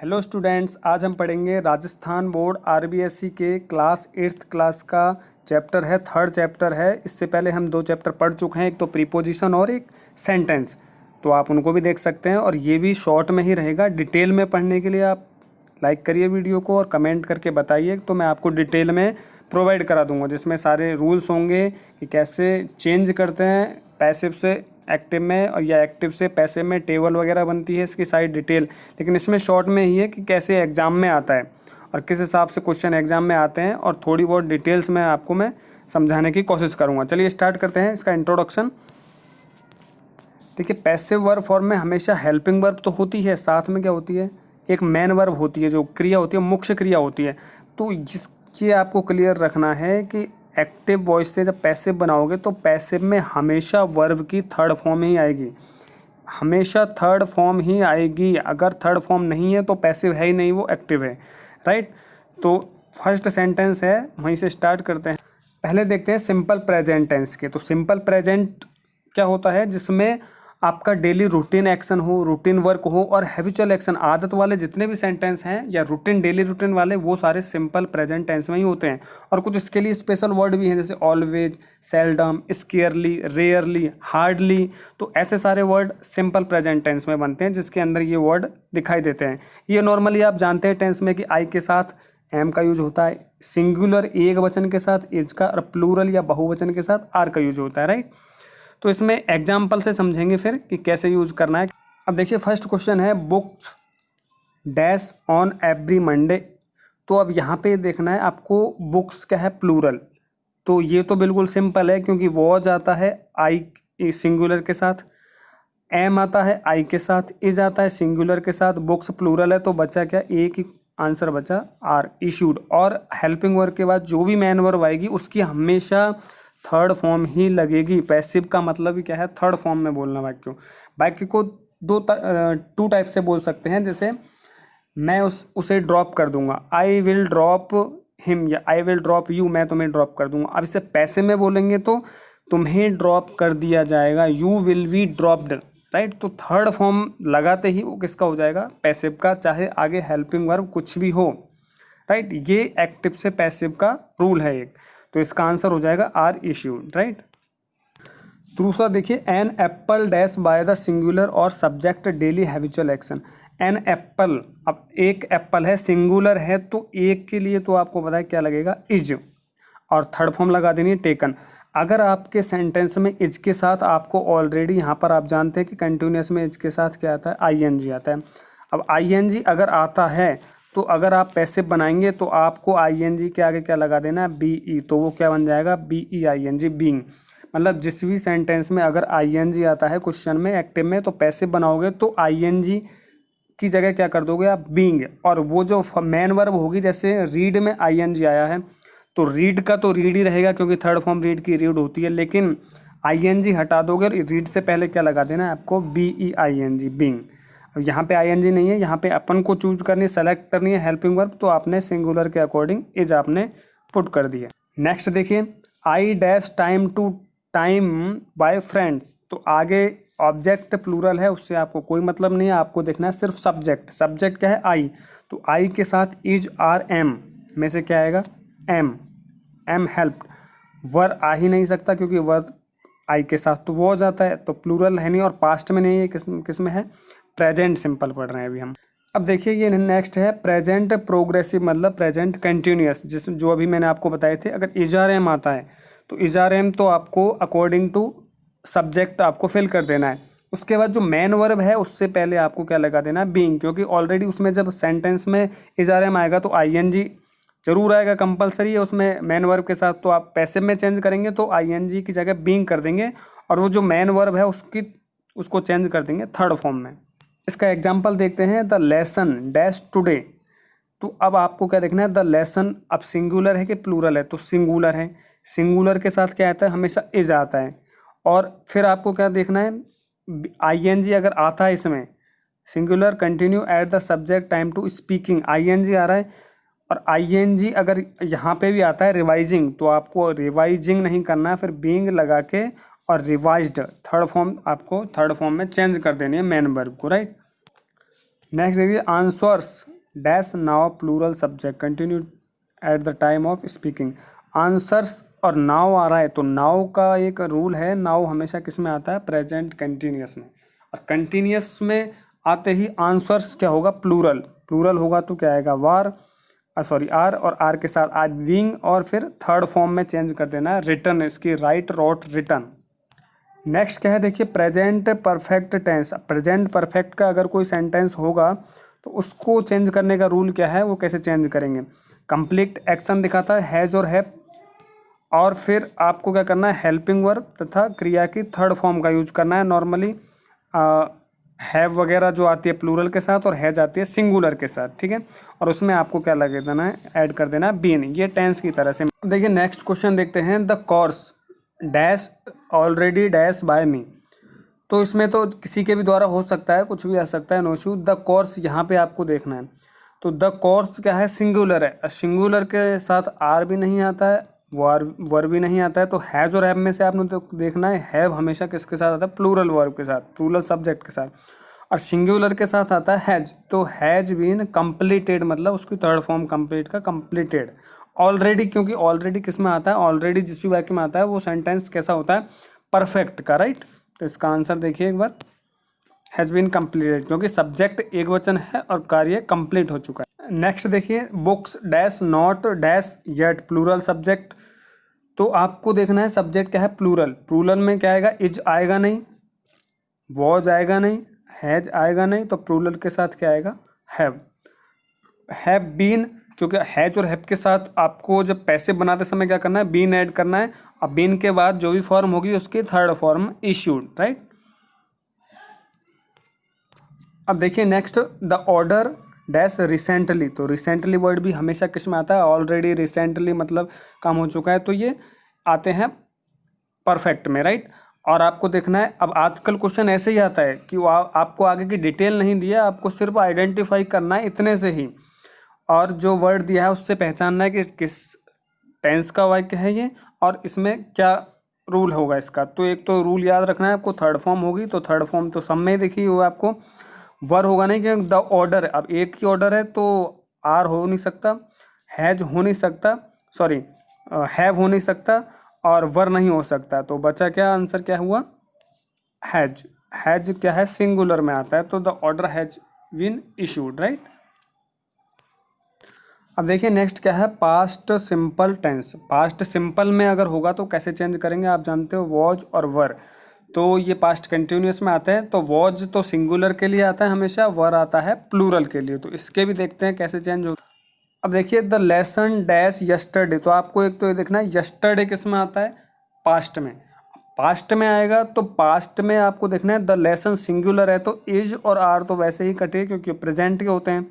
Hello students, आज हम पढ़ेंगे राजस्थान बोर्ड आरबीएससी के क्लास 8th क्लास का चैप्टर है, थर्ड चैप्टर है। इससे पहले हम 2 चैप्टर पढ़ चुके हैं, एक तो प्रीपोजिशन और एक सेंटेंस, तो आप उनको भी देख सकते हैं। और ये भी शॉर्ट में ही रहेगा। डिटेल में पढ़ने के लिए आप लाइक करिए वीडियो को और कमेंट करके बताइए, तो मैं आपको डिटेल में प्रोवाइड करा दूंगा, जिसमें सारे रूल्स होंगे कि कैसे चेंज करते हैं पैसिव से एक्टिव में और या एक्टिव से पैसिव में, टेबल वगैरह बनती है इसकी सारी डिटेल। लेकिन इसमें शॉर्ट में ही है कि कैसे एग्ज़ाम में आता है और किस हिसाब से क्वेश्चन एग्ज़ाम में आते हैं, और थोड़ी बहुत डिटेल्स में आपको मैं समझाने की कोशिश करूँगा। चलिए स्टार्ट करते हैं इसका इंट्रोडक्शन। देखिए, पैसिव वर्ब फॉर्म में हमेशा हेल्पिंग वर्ब तो होती है, साथ में क्या होती है, एक मेन वर्ब होती है, जो क्रिया होती है, मुख्य क्रिया होती है। तो जिसकी आपको क्लियर रखना है कि एक्टिव वॉइस से जब पैसिव बनाओगे तो पैसिव में हमेशा वर्ब की थर्ड फॉर्म ही आएगी, हमेशा थर्ड फॉर्म ही आएगी। अगर थर्ड फॉर्म नहीं है तो पैसिव है ही नहीं, वो एक्टिव है, राइट। तो फर्स्ट सेंटेंस है, वहीं से स्टार्ट करते हैं। पहले देखते हैं सिंपल प्रेजेंट टेंस के। तो सिंपल प्रेजेंट क्या होता है, जिसमें आपका डेली रूटीन एक्शन हो, रूटीन वर्क हो, और हैबिचुअल एक्शन, आदत वाले जितने भी सेंटेंस हैं या रूटीन डेली रूटीन वाले, वो सारे सिंपल प्रेजेंट टेंस में ही होते हैं। और कुछ इसके लिए स्पेशल वर्ड भी हैं, जैसे ऑलवेज, सेल्डम, स्केयरली, रेयरली, हार्डली। तो ऐसे सारे वर्ड सिंपल प्रेजेंट टेंस में बनते हैं, जिसके अंदर ये वर्ड दिखाई देते हैं। ये नॉर्मली आप जानते हैं टेंस में कि आई के साथ एम का यूज होता है, सिंगुलर एक वचन के साथ इज का, और प्लूरल या बहुवचन के साथ आर का यूज होता है, राइट। तो इसमें एग्जाम्पल से समझेंगे फिर कि कैसे यूज करना है। अब देखिए, फर्स्ट क्वेश्चन है books dash on every Monday. तो अब यहाँ पे देखना है आपको, बुक्स क्या है, प्लूरल। तो ये तो बिल्कुल सिंपल है, क्योंकि वॉज आता है आई सिंगुलर के साथ, एम आता है आई के साथ, इज आता है सिंगुलर के साथ, बुक्स प्लूरल है, तो बचा क्या, एक ही आंसर बचा, आर, इशूड। और हेल्पिंग वर्ब के बाद जो भी मैन वर्ब आएगी उसकी हमेशा थर्ड फॉर्म ही लगेगी। पैसिव का मतलब ही क्या है, थर्ड फॉर्म में बोलना वाक्य को टू टाइप से बोल सकते हैं। जैसे मैं उसे ड्रॉप कर दूंगा, आई विल ड्रॉप हिम, या आई विल ड्रॉप यू, मैं तुम्हें ड्रॉप कर दूंगा। अब इसे पैसिव में बोलेंगे तो तुम्हें ड्रॉप कर दिया जाएगा, you will be dropped, right. तो थर्ड फॉर्म लगाते ही वो किसका हो जाएगा, पैसिव का, चाहे आगे हेल्पिंग वर्ब कुछ भी हो, राइट। ये एक्टिव से पैसिव का रूल है एक। तो इसका आंसर हो जाएगा आर इश्यूड, राइट। दूसरा देखिए, an apple dash by the singular और subject daily habitual action. An apple, अब एक एप्पल है, सिंगुलर है, तो एक के लिए तो आपको पता है क्या लगेगा, इज, और थर्ड फॉर्म लगा देनी है टेकन। अगर आपके सेंटेंस में इज के साथ आपको ऑलरेडी, यहाँ पर आप जानते हैं कि कंटिन्यूस में इज के साथ क्या आता है, आईएनजी आता है। अब आईएनजी अगर आता है तो अगर आप पैसिव बनाएंगे तो आपको आईएनजी के आगे क्या लगा देना है, बीई, तो वो क्या बन जाएगा, बीई आईएनजी, बीइंग। मतलब जिस भी सेंटेंस में अगर आईएनजी आता है क्वेश्चन में एक्टिव में, तो पैसिव बनाओगे तो आईएनजी की जगह क्या कर दोगे आप, बीइंग। और वो जो मेन वर्ब होगी, जैसे रीड में आईएनजी आया है तो रीड का तो रीड ही रहेगा, क्योंकि थर्ड फॉर्म रीड की रीड होती है। लेकिन आईएनजी हटा दोगे और रीड से पहले क्या लगा देना है आपको, बीई आईएनजी, बीइंग। अब यहाँ पे आईएनजी नहीं है, यहाँ पे अपन को चूज करनी है, सेलेक्ट करनी है हेल्पिंग वर्ब, तो आपने सिंगुलर के अकॉर्डिंग इज आपने पुट कर दिया। नेक्स्ट देखिए, I dash time to time by friends. तो आगे ऑब्जेक्ट प्लूरल है, उससे आपको कोई मतलब नहीं है, आपको देखना है सिर्फ सब्जेक्ट। सब्जेक्ट क्या है, आई, तो आई के साथ इज, आर, एम में से क्या आएगा, एम, एम हेल्प। वर आ ही नहीं सकता, क्योंकि वर आई के साथ तो वो हो जाता है, तो प्लूरल है नहीं, और पास्ट में नहीं है, किस में है, प्रेजेंट सिंपल पढ़ रहे हैं अभी हम। अब देखिए, ये नेक्स्ट है प्रेजेंट प्रोग्रेसिव, मतलब प्रेजेंट कंटिन्यूअस, जो अभी मैंने आपको बताए थे। अगर इज आर एम आता है तो इज आर एम तो आपको अकॉर्डिंग टू सब्जेक्ट आपको फिल कर देना है। उसके बाद जो मेन वर्ब है उससे पहले आपको क्या लगा देना है, बीइंग, क्योंकि ऑलरेडी उसमें जब सेंटेंस में इज आर एम आएगा तो आईएनजी जरूर आएगा, कंपलसरी है उसमें मेन वर्ब के साथ। तो आप पैसिव में चेंज करेंगे तो आईएनजी की जगह बीइंग कर देंगे, और वो जो मेन वर्ब है उसको चेंज कर देंगे थर्ड फॉर्म में। इसका एग्जाम्पल देखते हैं, द लेसन डैश टुडे। तो अब आपको क्या देखना है, द लेसन अब सिंगुलर है कि प्लूरल है, तो सिंगुलर है, सिंगुलर के साथ क्या आता है, हमेशा इज आता है। और फिर आपको क्या देखना है, आईएनजी अगर आता है इसमें, singular continue at the subject time to speaking, ING आ रहा है। और आईएनजी अगर यहाँ पे भी आता है रिवाइजिंग, तो आपको रिवाइजिंग नहीं करना है, फिर बीइंग लगा के और रिवाइज्ड थर्ड फॉर्म आपको थर्ड फॉर्म में चेंज कर देनी है मेन वर्ब को, राइट। नेक्स्ट देखिए, answers dash now plural subject continue at the time of speaking. Answers और नाउ आ रहा है तो नाउ का एक रूल है, नाउ हमेशा किस में आता है, प्रेजेंट कंटिन्यूअस में। और कंटिन्यूअस में आते ही आंसर्स क्या होगा, प्लूरल। प्लूरल होगा तो क्या आएगा, वार सॉरी आर, और आर के साथ आज बीइंग, और फिर थर्ड फॉर्म में चेंज कर देना है, रिटन, इसकी राइट, रोट, रिटन। नेक्स्ट क्या है देखिए, present perfect tense. Present perfect का अगर कोई सेंटेंस होगा तो उसको चेंज करने का रूल क्या है, वो कैसे चेंज करेंगे। कंप्लीट एक्शन दिखाता है हैज़ और हैव, और फिर आपको क्या करना है, हेल्पिंग वर्ब तथा क्रिया की थर्ड फॉर्म का यूज करना है। नॉर्मली हैव वगैरह जो आती है प्लूरल के साथ और हैज आती है सिंगुलर के साथ, ठीक है। और उसमें आपको क्या लगे देना है, ऐड कर देना है बीन, ये टेंस की तरह से। देखिए नेक्स्ट क्वेश्चन देखते हैं, the course dash already dash by me. तो इसमें तो किसी के भी द्वारा हो सकता है, कुछ भी आ सकता है, नो इशू। द कोर्स यहाँ पे आपको देखना है, तो द कोर्स क्या है, सिंगुलर है। सिंगुलर के साथ आर भी नहीं आता है, वर भी नहीं आता है, तो हैज और हैव में से आपने तो देखना है, हैव हमेशा किसके साथ आता है, प्लूरल वर्ब के साथ, प्लूरल सब्जेक्ट के साथ। और सिंगुलर के साथ आता है हैज, तो हैज बीन कंप्लीटेड, मतलब उसकी थर्ड फॉर्म कंप्लीट का कंप्लीटेड। ऑलरेडी, क्योंकि ऑलरेडी किस में आता है, ऑलरेडी जिस वाक्य में आता है वो सेंटेंस कैसा होता है, परफेक्ट का, राइट। तो इसका आंसर देखिए एक बार, हैज़ बीन कंप्लीटेड, क्योंकि सब्जेक्ट एक वचन है और कार्य कंप्लीट हो चुका है। नेक्स्ट देखिए, books dash not dash yet plural subject. तो आपको देखना है सब्जेक्ट क्या है, प्लूरल। प्लूरल में क्या आएगा, इज आएगा नहीं, वॉज आएगा नहीं, हैज आएगा नहीं, तो प्लूरल के साथ क्या आएगा, हैव। हैव बीन, क्योंकि हैज और हैव के साथ आपको जब पैसे बनाते समय क्या करना है, बीन ऐड करना है। अब बीन के बाद जो भी फॉर्म होगी उसकी थर्ड फॉर्म इश्यूड, राइट। अब देखिए next, the order dash recently. तो रिसेंटली वर्ड भी हमेशा किस में आता है, ऑलरेडी, रिसेंटली मतलब काम हो चुका है, तो ये आते हैं परफेक्ट में, राइट। और आपको देखना है, अब आजकल क्वेश्चन ऐसे ही आता है कि वो आपको आगे की डिटेल नहीं दिया, आपको सिर्फ आइडेंटिफाई करना है इतने से ही, और जो वर्ड दिया है उससे पहचानना है कि किस टेंस का वाक्य है ये, और इसमें क्या रूल होगा इसका। तो एक तो रूल याद रखना है आपको, थर्ड फॉर्म होगी, तो थर्ड फॉर्म तो सब में दिखी हुआ आपको, वर होगा नहीं, कि द ऑर्डर, अब एक ही ऑर्डर है तो आर हो नहीं सकता, हैज हो नहीं सकता, सॉरी हैव हो नहीं सकता, और वर नहीं हो सकता, तो बचा क्या, आंसर क्या हुआ, हैज। हैज क्या है, सिंगुलर में आता है, तो the order has been issued, right. अब देखिए नेक्स्ट क्या है, past simple tense. Past simple में अगर होगा तो कैसे चेंज करेंगे, आप जानते हो, वॉज और वर। तो ये पास्ट कंटिन्यूअस में आते हैं, तो वॉज तो सिंगुलर के लिए आता है हमेशा, वर आता है प्लूरल के लिए। तो इसके भी देखते हैं कैसे चेंज हो। अब देखिए, द लेसन डैश यस्टरडे। तो आपको एक तो ये देखना है, यस्टरडे किस में आता है, पास्ट में। पास्ट में आएगा तो पास्ट में आपको देखना है, द लेसन सिंगुलर है तो इज और आर तो वैसे ही कटे क्योंकि प्रेजेंट के होते हैं,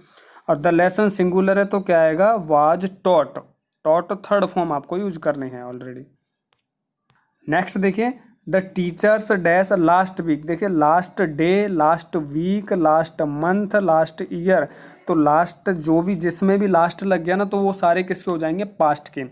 और द लेसन सिंगुलर है तो क्या आएगा, was taught. Taught third form आपको यूज करनी है ऑलरेडी। नेक्स्ट देखिए, the teachers dash last week. देखिए last day, last week, last month, last year, तो लास्ट जो भी जिसमें भी लास्ट लग गया ना तो वो सारे किसके हो जाएंगे, पास्ट के।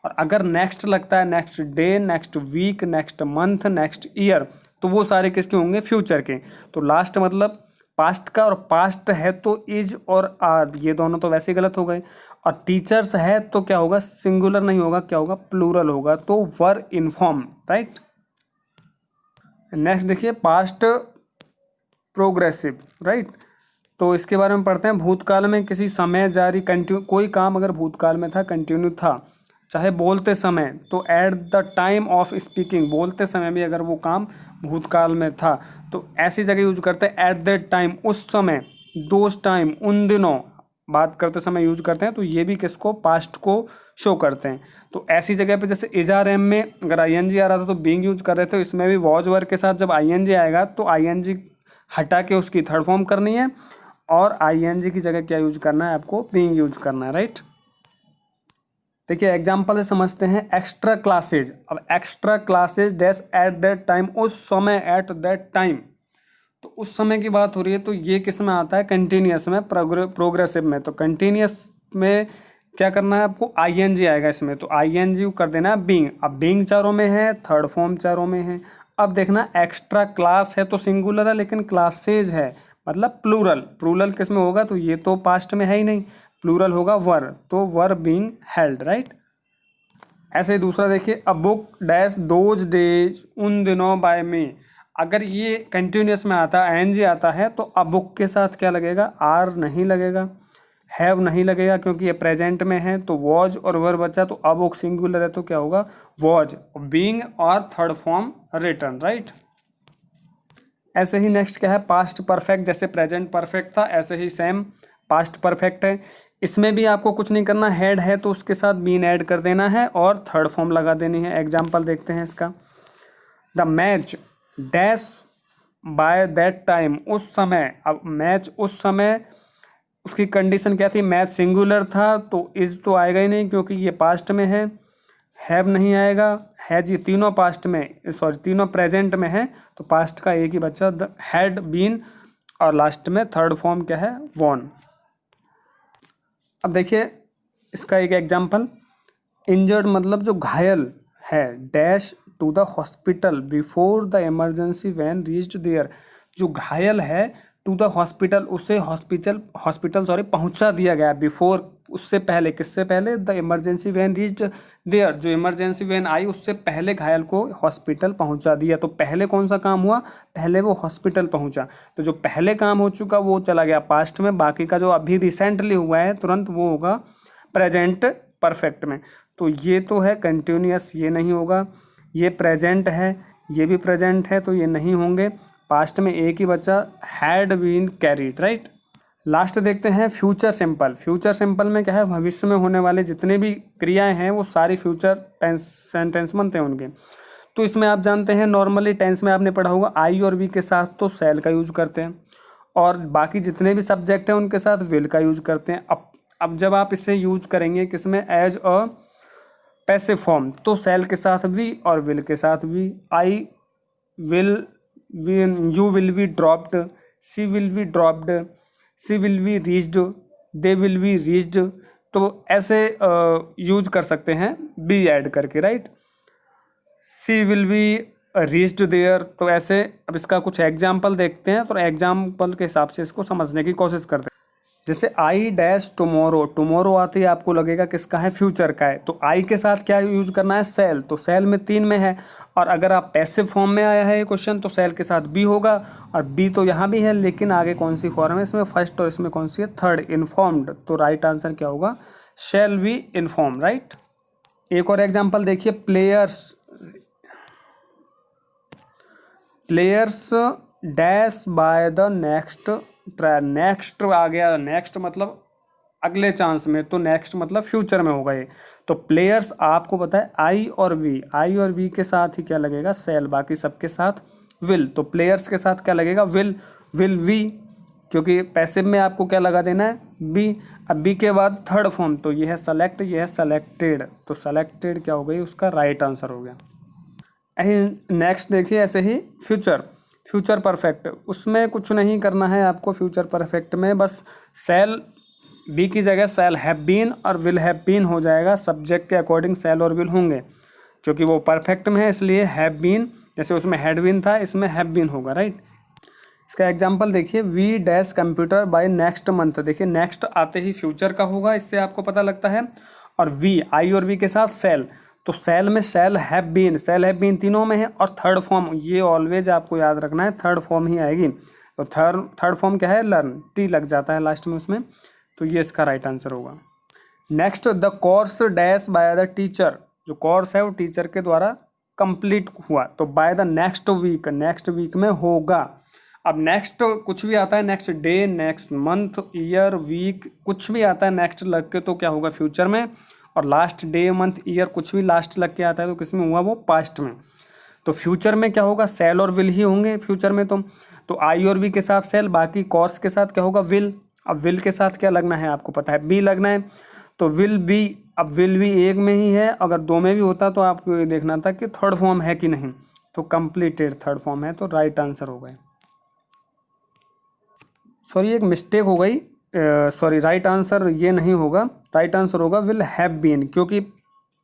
और अगर नेक्स्ट लगता है, next day, next week, next month, next year, तो वो सारे किसके होंगे, फ्यूचर के। तो लास्ट मतलब पास्ट का, और पास्ट है तो इज और आर, ये दोनों तो वैसे ही गलत हो गए। और टीचर्स है तो क्या होगा, सिंगुलर नहीं होगा, क्या होगा, प्लूरल होगा, तो वर इन्फॉर्म, राइट। नेक्स्ट देखिए, पास्ट प्रोग्रेसिव, राइट। तो इसके बारे में पढ़ते हैं, भूतकाल में किसी समय जारी कोई काम अगर भूतकाल में था, कंटिन्यू था, चाहे बोलते समय, तो eight the time of speaking, बोलते समय भी अगर वो काम भूतकाल में था तो ऐसी जगह यूज करते हैं, एट दैट टाइम, उस समय, दोस टाइम, उन दिनों, बात करते समय यूज करते हैं, तो ये भी किसको, पास्ट को शो करते हैं। तो ऐसी जगह पे जैसे इज आर एम में अगर आईएनजी आ रहा था तो बीइंग यूज कर रहे थे, इसमें भी वॉज वर्ब के साथ जब आईएनजी आएगा तो आईएनजी हटा के उसकी थर्ड फॉर्म करनी है, और आईएनजी की जगह क्या यूज करना है आपको, बीइंग यूज करना है, राइट। देखिए एग्जाम्पल से समझते हैं, एक्स्ट्रा क्लासेज। अब extra classes dash at that time, उस समय, एट दैट टाइम, तो उस समय की बात हो रही है, तो ये किस में आता है, कंटिन्यूअस में, प्रोग्रेसिव में। तो कंटिन्यूअस में क्या करना है आपको, आईएनजी आएगा इसमें, तो आईएनजी कर देना है बीइंग। अब बीइंग चारों में है, थर्ड फॉर्म चारों में है। अब देखना, एक्स्ट्रा क्लास है तो सिंगुलर है, लेकिन क्लासेज है मतलब प्लूरल। प्लूरल किस में होगा, तो ये तो पास्ट में है ही नहीं, प्लूरल होगा वर, तो वर बीइंग हेल्ड, राइट। ऐसे ही दूसरा देखिए, a book dash those days, उन दिनों बाय मी। अगर ये कंटिन्यूस में आता है, एन जी आता है, तो अ बुक के साथ क्या लगेगा, आर नहीं लगेगा, हैव नहीं लगेगा, क्योंकि ये प्रेजेंट में है। तो वॉज और वर बचा, तो अ बुक सिंगुलर है तो क्या होगा, वॉज, बीइंग और थर्ड फॉर्म रिटर्न, राइट। ऐसे ही नेक्स्ट क्या है, पास्ट परफेक्ट। जैसे प्रेजेंट परफेक्ट था, ऐसे ही सेम पास्ट परफेक्ट है। इसमें भी आपको कुछ नहीं करना, हेड है तो उसके साथ बीन ऐड कर देना है और थर्ड फॉर्म लगा देनी है। एग्जाम्पल देखते हैं इसका, the match dash by that time, उस समय। अब मैच उस समय, उसकी कंडीशन क्या थी, मैच सिंगुलर था, तो इज तो आएगा ही नहीं क्योंकि ये पास्ट में है। हैव नहीं आएगा, हैज, ये तीनों पास्ट में, सॉरी तीनों प्रेजेंट में है, तो पास्ट का एक ही बच्चा, द हैड बीन, और लास्ट में थर्ड फॉर्म क्या है, वॉन। अब देखिए इसका एक एग्जांपल, इंजर्ड मतलब जो घायल है, dash to the hospital before the emergency van reached there. जो घायल है, टू द हॉस्पिटल, उसे हॉस्पिटल सॉरी पहुंचा दिया गया, बिफोर उससे पहले, किससे पहले, the emergency van reached there, जो इमरजेंसी वैन आई उससे पहले घायल को हॉस्पिटल पहुंचा दिया। तो पहले कौन सा काम हुआ, पहले वो हॉस्पिटल पहुंचा, तो जो पहले काम हो चुका वो चला गया पास्ट में, बाकी का जो अभी रिसेंटली हुआ है तुरंत वो होगा प्रेजेंट परफेक्ट में। तो ये तो है कंटिन्यूअस, ये नहीं होगा। ये प्रेजेंट है, ये भी प्रेजेंट है, तो ये नहीं होंगे। पास्ट में एक ही बचा, had been carried, right. Last देखते हैं फ्यूचर सिंपल। फ्यूचर सिंपल में क्या है, भविष्य में होने वाले जितने भी क्रियाएं हैं वो सारी फ्यूचर टेंस सेंटेंस बनते हैं उनके। तो इसमें आप जानते हैं नॉर्मली टेंस में आपने पढ़ा होगा आई और वी के साथ तो सेल का यूज करते हैं, और बाकी जितने भी सब्जेक्ट हैं उनके साथ विल का यूज करते हैं। अब जब आप इसे यूज करेंगे किसमें, एज अ पैसिव फॉर्म, तो सेल के साथ वी और विल के साथ V. I will, you will be dropped, she will be dropped, she will be reached, they will be reached. तो ऐसे यूज कर सकते हैं बी ऐड करके, right. She will be reached there, तो ऐसे। अब इसका कुछ एग्जाम्पल देखते हैं, तो एग्जाम्पल के हिसाब से इसको समझने की कोशिश करते हैं। जैसे आई डैश टुमारो, टुमारो आते ही आपको लगेगा किसका है, फ्यूचर का है, तो आई के साथ क्या यूज करना है, सेल, तो सेल में 3 में है। और अगर आप पैसिव फॉर्म में आया है ये क्वेश्चन, तो सेल के साथ बी होगा, और बी तो यहाँ भी है, लेकिन आगे कौन सी फॉर्म है इसमें, फर्स्ट, और इसमें कौन सी है, थर्ड, इन्फॉर्म्ड। तो राइट आंसर क्या होगा, शैल बी इन्फॉर्म, राइट। एक और एग्जाम्पल देखिए, players dash by the next trial. Next आ गया, नेक्स्ट मतलब अगले चांस में, तो नेक्स्ट मतलब फ्यूचर में होगा ये। तो प्लेयर्स आपको पता है आई और वी के साथ ही क्या लगेगा, सेल, बाकी सबके साथ विल। तो प्लेयर्स के साथ क्या लगेगा, विल वी, क्योंकि पैसिव में आपको क्या लगा देना है, बी। अब बी के बाद थर्ड फॉर्म, तो ये है सेलेक्ट, ये है सेलेक्टेड, तो सेलेक्टेड क्या हो गई, उसका राइट आंसर हो गया। नेक्स्ट देखिए, ऐसे ही फ्यूचर परफेक्ट, उसमें कुछ नहीं करना है आपको। फ्यूचर परफेक्ट में बस सेल, बी की जगह सेल हैव बीन और विल हैव बीन हो जाएगा, सब्जेक्ट के अकॉर्डिंग सेल और विल होंगे, क्योंकि वो परफेक्ट में है इसलिए हैव बीन, जैसे उसमें हैड बीन था इसमें हैव बीन होगा, राइट। इसका एग्जांपल देखिए, we dash computer by next month. देखिए नेक्स्ट आते ही फ्यूचर का होगा, इससे आपको पता लगता है। और वी, आई और वी के साथ सेल, तो सेल में सेल हैव बीन तीनों में है, और थर्ड फॉर्म, ये ऑलवेज आपको याद रखना है, थर्ड फॉर्म ही आएगी। तो थर्ड फॉर्म क्या है, लर्न, टी लग जाता है लास्ट में उसमें, तो ये इसका राइट आंसर होगा। Next, the course dash by the teacher, जो कोर्स है वो टीचर के द्वारा कंप्लीट हुआ, तो बाय द नेक्स्ट वीक में होगा। अब नेक्स्ट कुछ भी आता है, next day, next month, year, week, कुछ भी आता है नेक्स्ट लग के, तो क्या होगा, फ्यूचर में। और लास्ट, डे, मंथ, ईयर, कुछ भी लास्ट लग के आता है तो किस में हुआ, वो पास्ट में। तो फ्यूचर में क्या होगा, सेल और विल ही होंगे फ्यूचर में। तो आई और वी के साथ सेल, बाकी कोर्स के साथ क्या होगा, विल। अब विल के साथ क्या लगना है आपको पता है, बी लगना है, तो विल बी। अब विल भी एक में ही है, अगर दो में भी होता तो आपको ये देखना था कि थर्ड फॉर्म है कि नहीं, तो कंप्लीटेड थर्ड फॉर्म है, तो राइट आंसर हो गए। सॉरी एक मिस्टेक हो गई, सॉरी राइट आंसर ये नहीं होगा, राइट आंसर होगा विल हैव बीन, क्योंकि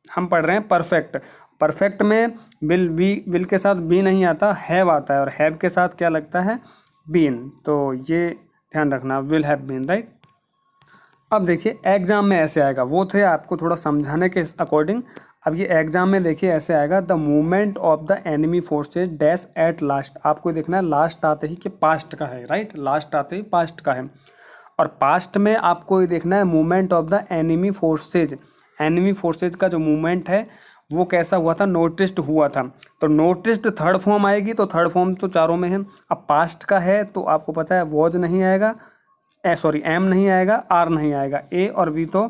हम पढ़ रहे हैं परफेक्ट में विल के साथ बी नहीं आता, हैव आता है, और हैव के साथ क्या लगता है, बीन, तो ये ध्यान रखना, विल हैव बीन, राइट। अब देखिए एग्जाम में ऐसे आएगा, वो थे आपको थोड़ा समझाने के अकॉर्डिंग। अब ये एग्जाम में देखिए ऐसे आएगा, the movement of the enemy forces dash at last. आपको देखना है लास्ट आते ही कि पास्ट का है, राइट, लास्ट आते ही पास्ट का है। और पास्ट में आपको ये देखना है movement of the enemy forces. Enemy forces का जो मूवमेंट है वो कैसा हुआ था, नोटिस्ड हुआ था। तो नोटिस्ड थर्ड फॉर्म आएगी, तो थर्ड फॉर्म तो चारों में है। अब पास्ट का है तो आपको पता है वॉज नहीं आएगा, एम नहीं आएगा, आर नहीं आएगा, ए और वी तो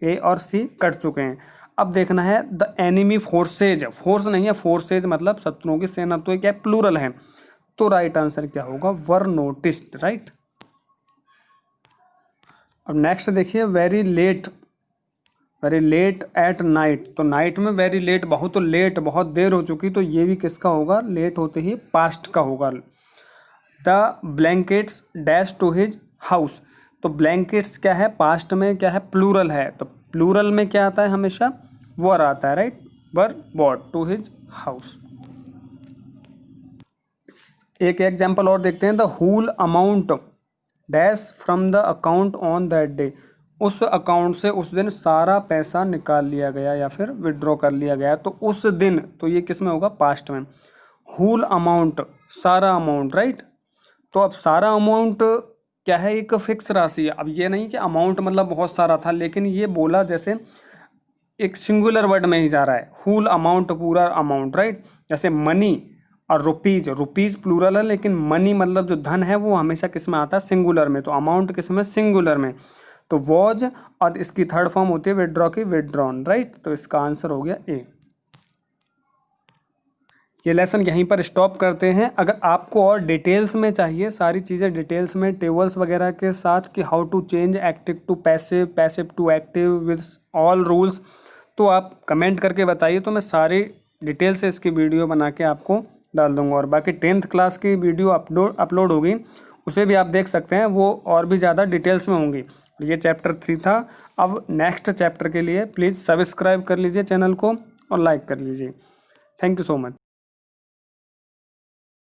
ए और सी कट चुके हैं। अब देखना है द एनिमी फोर्सेज, फोर्स नहीं है, फोर्सेज मतलब शत्रुओं की सेना, तो ये क्या प्लूरल है, तो राइट आंसर क्या होगा, वर नोटिस्ड, राइट। अब नेक्स्ट देखिए very late, very late at night, तो नाइट में वेरी लेट, बहुत लेट, बहुत देर हो चुकी, तो ये भी किसका होगा, लेट होते ही पास्ट का होगा। The blankets dash to his house, तो ब्लैंकेट्स क्या है, पास्ट में क्या है, प्लूरल है, तो प्लूरल में क्या आता है, हमेशा वर आता है, right, were bought to his house. एक एग्जाम्पल और देखते हैं, the whole amount dash from the account on that day, उस अकाउंट से उस दिन सारा पैसा निकाल लिया गया या फिर विड्रॉ कर लिया गया, तो उस दिन, तो ये किस में होगा, पास्ट में। होल अमाउंट, सारा अमाउंट, राइट। तो अब सारा अमाउंट क्या है, एक फिक्स राशि है। अब ये नहीं कि अमाउंट मतलब बहुत सारा था, लेकिन ये बोला जैसे एक सिंगुलर वर्ड में ही जा रहा है, होल अमाउंट, पूरा अमाउंट, राइट। जैसे मनी और रुपीज, रुपीज प्लूरल है, लेकिन मनी मतलब जो धन है वो हमेशा किस में आता है, सिंगुलर में, तो अमाउंट किस में, सिंगुलर में। तो वॉज और इसकी थर्ड फॉर्म होती है विड्रॉ की, विड्रॉन, राइट। तो इसका आंसर हो गया ए। ये लेसन यहीं पर स्टॉप करते हैं। अगर आपको और डिटेल्स में चाहिए, सारी चीज़ें डिटेल्स में टेबल्स वगैरह के साथ, कि how to change active to passive, passive to active with all rules, तो आप कमेंट करके बताइए, तो मैं सारी डिटेल से इसकी वीडियो बना के आपको डाल दूंगा। और बाकी 10th क्लास की वीडियो अपलोड होगी, उसे भी आप देख सकते हैं, वो और भी ज़्यादा डिटेल्स में होंगी। ये चैप्टर 3 था। अब नेक्स्ट चैप्टर के लिए प्लीज़ सब्सक्राइब कर लीजिए चैनल को और लाइक कर लीजिए। Thank you so much.